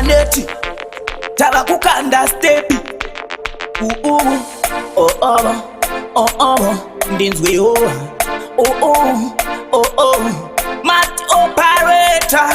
maneti tava kukanda stepi ndinzwewo mati operator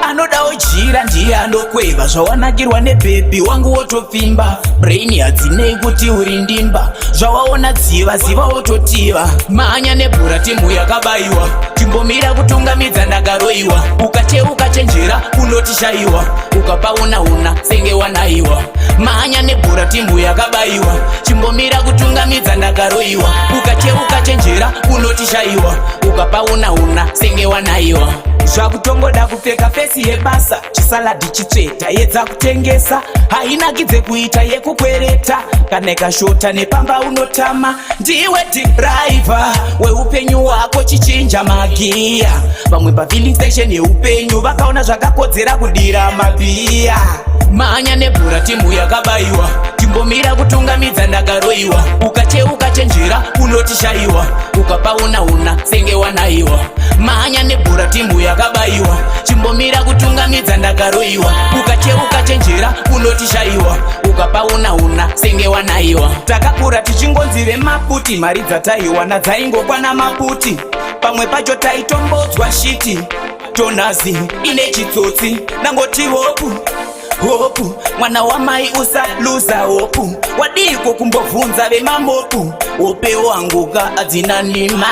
anoda ojira ndiye anokweva zvawanakirwa nebhebhi wangu wotopfimba brain hadzinei kuti uri ndimba zvawaona dziva ziva wototiva manya nebhura timu yakabayiwa timbomira kutungamidza ndakaroyiwa ukacheuka chenjera unotishayiwa ukapauna senge wanayiwa manya nebhura timu yakabayiwa timbomira kutungamidza ndakaroyiwa ukacheuka chenjera unotishayiwa ukapauna senge wanayiwa zvakutongoda kupfeka fesi yebasa chisaladi chitsveta yedza kutengesa hainakidze kuita yekukwereta kana ikashota nepamba unotama ndiwe dhiraivha weupenyu hwako chichinja magiya vamwe pafilling station yeupenyu vakaona zvakakodzera kudira mabhiya manya nebhura timu yakabayiwa timbomira kutungamidza ndakaroyiwa ukacheuka chenjera unotishayiwa ukapauna senge wanayiwa manya nebhura timu yakabayiwa timbomira kutungamidza ndakaroyiwa ukacheuka chenjera unotishayiwa ukapauna senge wanayiwa takakura tichingonzi vemaputi mari dzataiwana dzaingokwana maputi pamwe pacho taitombodzwa shiti tonazi ine chitsotsi nangoti hopu mwana wamai usaluza hopu wadiko kumbovunza vemamopu hope wanguka adzina nima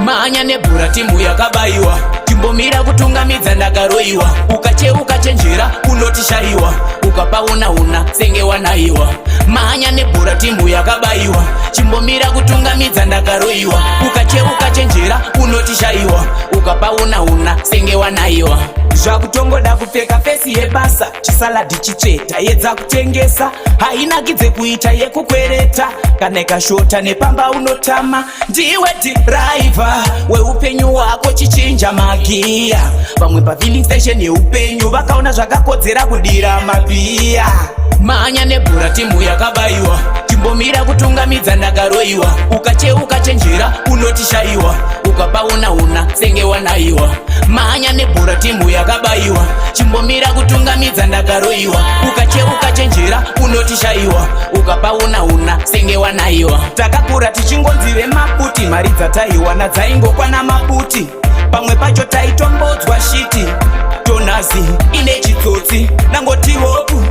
manya nebhura timu yakabayiwa timbomira kutungamidza ndakaroyiwa ukacheuka chenjera unotishayiwa ukapauna senge wanayiwa manya nebhura timu yakabayiwa timbomira kutungamidza ndakaroyiwa ukacheuka chenjera unotishayiwa ukapauna senge wanayiwa zvakutongoda kupfeka fesi yebasa chisaladi chitsveta yedza kutengesa hainakidze kuita yekukwereta kana ikashota nepamba unotama ndiwe dhiraivha weupenyu hwako chichinja magiya vamwe pafilling station yeupenyu vakaona zvakakodzera kudira mabhiya manya nebhura timu yakabayiwa timbomira kutungamidza ndakaroyiwa ukacheuka chenjera unotishayiwa ukapauna senge wanayiwa manya nebhura timu yakabayiwa timbomira kutungamidza ndakaroyiwa ukacheuka chenjera unotishayiwa ukapauna senge wanayiwa takakura tichingonzi vemaputi mari dzataiwana dzaingokwana maputi pamwe pacho taitombodzwa shiti tonazi ine chitsotsi nangoti hopu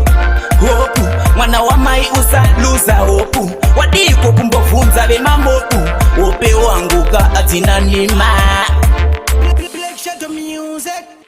mwana wamai usaluza hopu wadiko kumbovunza vemamopu hope wanguka adzina nima. Black Shadow Music.